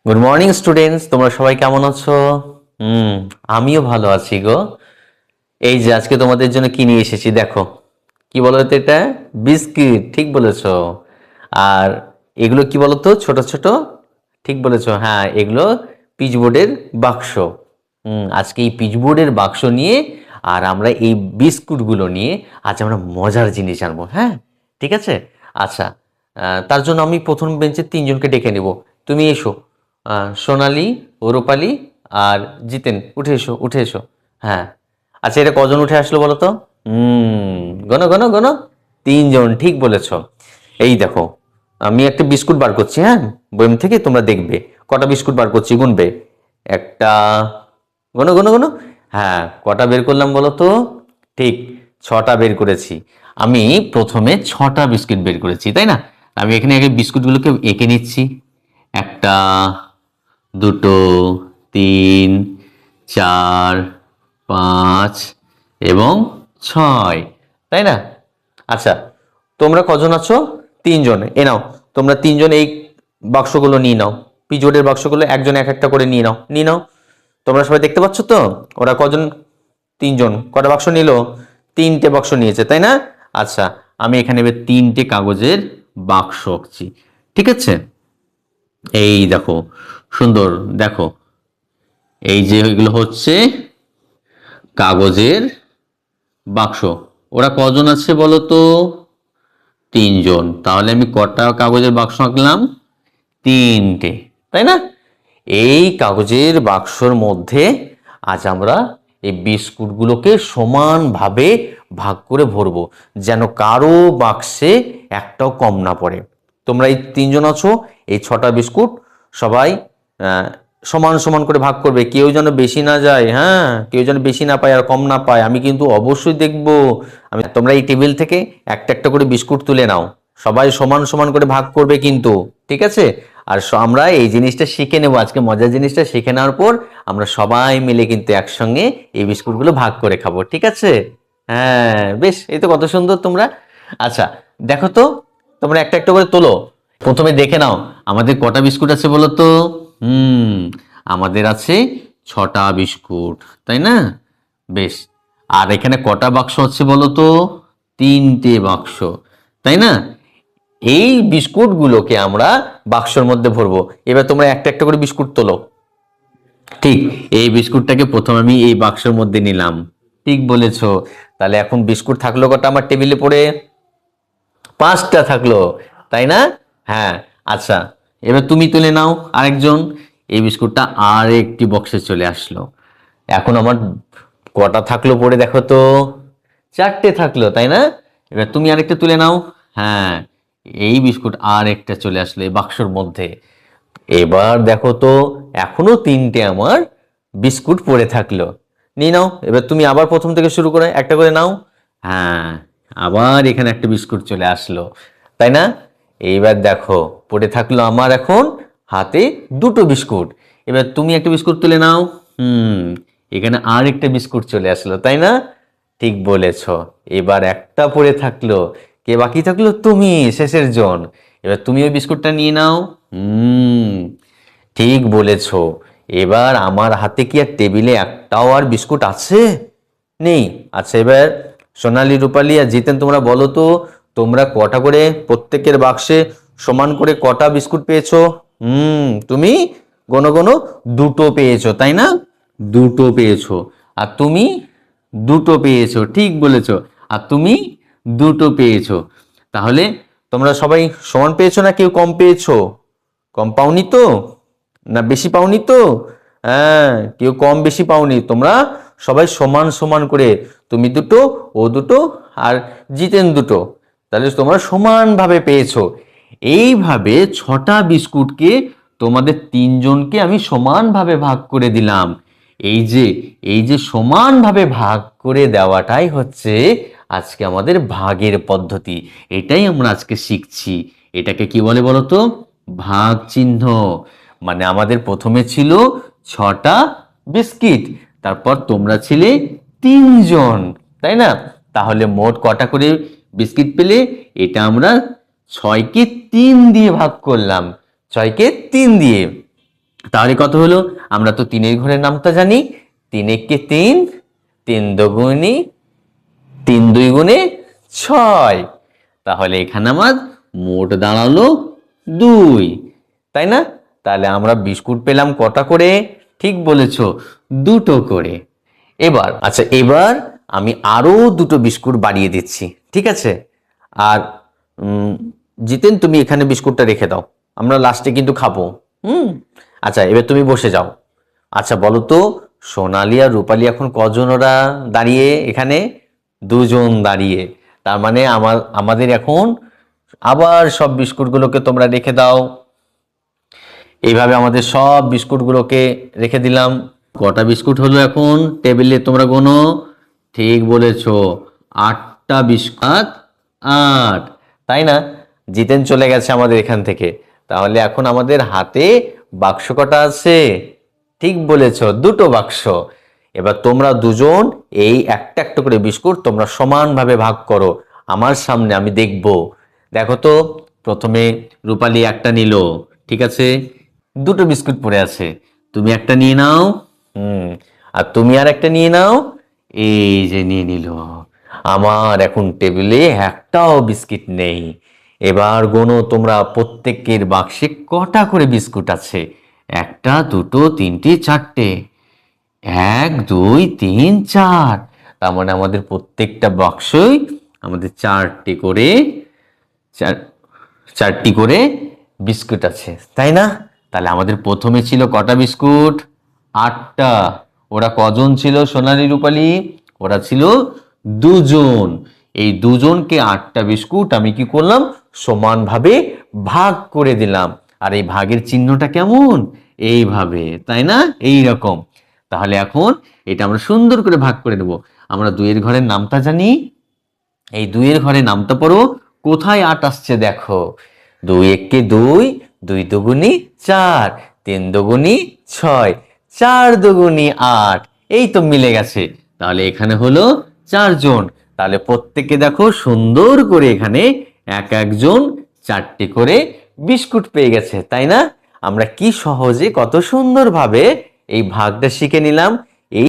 Good morning students, তোমরা সবাই কেমন আছো? আমিও ভালো আছি গো। এই যে আজকে তোমাদের জন্য কি নিয়ে এসেছি দেখো। কি বলো তো এটা? বিস্কিট, ঠিক বলেছো। আর এগুলো কি বলো তো, ছোট ছোট। ঠিক বলেছো, হ্যাঁ, এগুলো পিচবোর্ডের বাক্স। আজকে এই পিচবোর্ডের বাক্স নিয়ে আর আমরা এই বিস্কুটগুলো নিয়ে আজ আমরা মজার জিনিস আনবো, হ্যাঁ। ঠিক আছে। আচ্ছা, তার জন্য আমি প্রথম বেঞ্চে তিনজনকে ডেকে নেব। তুমি এসো। সোনালি, রূপালি আর জিতেন, উঠে এসো, উঠে এসো। হ্যাঁ। আচ্ছা, এটা কজন উঠে আসলো বলো তো? গনো গনো গনো। তিনজন, ঠিক বলেছ। এই দেখো, আমি একটা বিস্কুট বার করছি, হ্যাঁ, বইম থেকে, তোমরা দেখবে কটা বিস্কুট বার করছি, গুনবে। একটা, গনো গনো গনো। হ্যাঁ, কটা বের করলাম বলো তো? ঠিক, ছটা বের করেছি। আমি প্রথমে ছটা বিস্কুট বের করেছি, তাই না? আমি এখানে আগে বিস্কুটগুলোকে এঁকে নিচ্ছি। একটা, দুটো, তিন, চার, পাঁচ এবং ছয়, তাই না? আচ্ছা, তোমরা কজন আছো? তিনজন। এ নাও, তোমরা তিনজন এই বাক্সগুলো নিয়ে নাও। পিজোডের বাক্সগুলো একজন এক একটা করে নিয়ে নাও, নিয়ে নাও। তোমরা সবাই দেখতে পাচ্ছ তো ওরা কজন? তিনজন। কটা বাক্স নিল? তিনটে বাক্স নিয়েছে, তাই না? আচ্ছা, আমি এখানে এবার তিনটে কাগজের বাক্স আঁকছি, ঠিক আছে? এই দেখো, সুন্দর, দেখো, এই যে এগুলো হচ্ছে কাগজের বাক্স। ওরা কজন আছে বলো তো? তিনজন। তাহলে আমি কটা কাগজের বাক্স আঁকলাম? তিনটে, তাই না? এই কাগজের বাক্সর মধ্যে আজ আমরা এই বিস্কুটগুলোকে সমানভাবে ভাগ করে ভরবো, যেন কারো বাক্সে একটাও কম না পড়ে। তোমরা এই তিনজন আছো, এই ছটা বিস্কুট সবাই সমান সমান করে ভাগ করবে, কেউ যেন বেশি না যায়, হ্যাঁ, কেউ যেন বেশি না পায় আর কম না পায়, আমি কিন্তু অবশ্যই দেখবো। তোমরা এই টেবিল থেকে একটা একটা করে বিস্কুট তুলে নাও, সবাই সমান সমান করে ভাগ করবে কিন্তু, ঠিক আছে? আর আমরা এই জিনিসটা শিখে নেবো আজকে, মজার জিনিসটা শিখে নেওয়ার পর আমরা সবাই মিলে কিন্তু একসঙ্গে এই বিস্কুটগুলো ভাগ করে খাবো, ঠিক আছে? হ্যাঁ, বেশ, এই তো কত সুন্দর তোমরা। আচ্ছা, দেখো তো, তোমরা একটা একটা করে তোলো। প্রথমে দেখে নাও আমাদের কটা বিস্কুট আছে বলো তো? হুম আমাদের আছে ছটা বিস্কুট, তাই না? বেশ। আর এখানে কটা বাক্স আছে বলো তো? তিনটে বাক্স, তাই না? এই বিস্কুটগুলোকে আমরা বাক্সর মধ্যে ভরবো। এবার তোমরা একটা একটা করে বিস্কুট তোলো। ঠিক, এই বিস্কুটটাকে প্রথম আমি এই বাক্সের মধ্যে নিলাম। ঠিক বলেছো। তাহলে এখন বিস্কুট থাকলো কটা আমার টেবিলে পড়ে? পাঁচটা থাকলো, তাই না? হ্যাঁ। আচ্ছা, এবার তুমি তুলে নাও আরেকজন। এই বিস্কুটটা আর একটি বক্সে চলে আসলো। এখন আমার কটা থাকলো পড়ে দেখো তো? চারটে থাকলো, তাই না? এবার তুমি আরেকটা তুলে নাও। হ্যাঁ, এই বিস্কুট আর একটা চলে আসলো এই বাক্সর মধ্যে। এবার দেখো তো, এখনো তিনটে আমার বিস্কুট পড়ে থাকলো। নিয়ে নাও, এবার তুমি আবার প্রথম থেকে শুরু করে একটা করে নাও। হ্যাঁ, আবার এখানে একটা বিস্কুট চলে আসলো, তাই না? এইবার দেখো, পড়ে থাকলো আমার এখন হাতে দুটো বিস্কুট। এবার তুমি একটা বিস্কুট তুলে নাও। এখানে আর একটা বিস্কুট চলে আসলো, তাই না? ঠিক বলেছ। এবার একটা পড়ে থাকলো, কে বাকি থাকলো? তুমি, শেষের জন। এবার তুমি ওই বিস্কুটটা নিয়ে নাও। হুম ঠিক বলেছ। এবার আমার হাতে কি আর টেবিলে একটাও আর বিস্কুট আছে? নেই। আচ্ছা, এবার সোনালী, রূপালী আর জিতেন, তোমরা বলো তো, তোমরা কটা করে প্রত্যেকের বাক্সে সমান করে কটা বিস্কুট পেয়েছো? তুমি গোনো গোনো, দুটো পেয়েছো, তাই না? দুটো পেয়েছো। আর তুমি দুটো পেয়েছো, ঠিক বলেছো। আর তুমি দুটো পেয়েছো। তাহলে তোমরা সবাই সমান পেয়েছো না কেউ কম পেয়েছো? কম পাওনি তো? না বেশি পাওনি তো? হ্যাঁ, কেউ কম বেশি পাওনি, তোমরা সবাই সমান সমান করে, তুমি দুটো, ও দুটো আর জিতেন দুটো, তাহলে তোমরা সমানভাবে পেয়েছো। এইভাবে ছটা বিস্কুটকে তোমাদের তিনজনকে আমি সমানভাবে ভাগ করে দিলাম। এই যে এই যে সমানভাবে ভাগ করে দেওয়াটাই হচ্ছে আজকে আমাদের ভাগের পদ্ধতি। এটাই আমরা আজকে শিখছি। এটাকে কি বলে বলো তো? ভাগ চিহ্ন। মানে আমাদের প্রথমে ছিল ছটা বিস্কিট, তারপর তোমরা ছিলে তিনজন, তাই না? তাহলে মোট কটা করে বিস্কিট পেলে? এটা আমরা ছয়কে তিন দিয়ে ভাগ করলাম, ছয়কে তিন দিয়ে। তাহলে কত হলো? আমরা তো তিনের ঘরের নামটা জানি, 3 একে 3, 3 দুগুণে 3 2 গুণে 6। তাহলে এখানে আমার মোট দাঁড়ালো 2, তাই না? তাহলে আমরা বিস্কুট পেলাম কটা করে? ঠিক বলেছো, 2টো করে। এবার আমি আরো 2টো বিস্কুট বাড়িয়ে দিচ্ছি, ঠিক আছে? আর জিতেন, তুমি এখানে বিস্কুটটা রেখে দাও, আমরা লাস্টে কিন্তু খাবো। আচ্ছা, এবার তুমি বসে যাও। আচ্ছা বলো তো, সোনালি আর রূপালী এখন কজন ওরা দাঁড়িয়ে এখানে? 2জন দাঁড়িয়ে। তার মানে আমাদের এখন আবার সব বিস্কুটগুলোকে তোমরা রেখে দাও। এইভাবে আমাদের সব বিস্কুটগুলোকে রেখে দিলাম। কটা বিস্কুট হলো এখন টেবিলে তোমরা গোনো? ঠিক বলেছো, 8টা বিস্কুট। 8, তাই না? জিতেন চলে গেছে আমাদের এখান থেকে। তাহলে এখন আমাদের হাতে বাক্স কটা আছে? ঠিক বলেছো, 2টো বাক্স। এবার তোমরা 2জন এই একটা একটা করে বিস্কুট তোমরা সমানভাবে ভাগ করো আমার সামনে, আমি দেখব। দেখো তো, প্রথমে রূপালী একটা নিল, ঠিক আছে? 2টো বিস্কুট পড়ে আছে, তুমি একটা নিয়ে নাও। আর তুমি আর একটা নিয়ে নাও। এই যে নিয়ে নিল। আমার এখন টেবিলে একটাও বিস্কিট নেই। এবার গোনো তোমরা, প্রত্যেকের বাক্সে কটা করে বিস্কুট আছে? 1টা 2টো 3টে 4টে। 1 2 3 4। তার মানে আমাদের প্রত্যেকটা বাক্সই আমাদের 4টি করে 4টি করে বিস্কুট আছে, তাই না? তাহলে আমাদের প্রথমে ছিল কটা বিস্কুট? 8টা। ওরা কজন ছিল সোনালী রূপালী? ওরা ছিল 2জন। এই 2জনকে 8টা বিস্কুট আমি কি করলাম? সমানভাবে ভাগ করে দিলাম। আর এই ভাগের চিহ্নটা কেমন? এইভাবে, তাই না? এই রকম। তাহলে এখন এটা আমরা সুন্দর করে ভাগ করে নেব। আমরা 2 এর ঘরের নামটা জানি। এই 2 এর ঘরে নামটা পড়ো। কোথায় 8 আসছে দেখো? 2 একে 2, 2 দুগুণে 4, 3 দুগুণে 6, 4 দুগুণে 8। এই তো মিলে গেছে। তাহলে এখানে হলো 4জন। তাহলে প্রত্যেকে দেখো সুন্দর করে এখানে এক একজন 4টি করে বিস্কুট পেয়ে গেছে, তাই না? আমরা কি সহজে, কত সুন্দরভাবে এই ভাগটা শিখে নিলাম।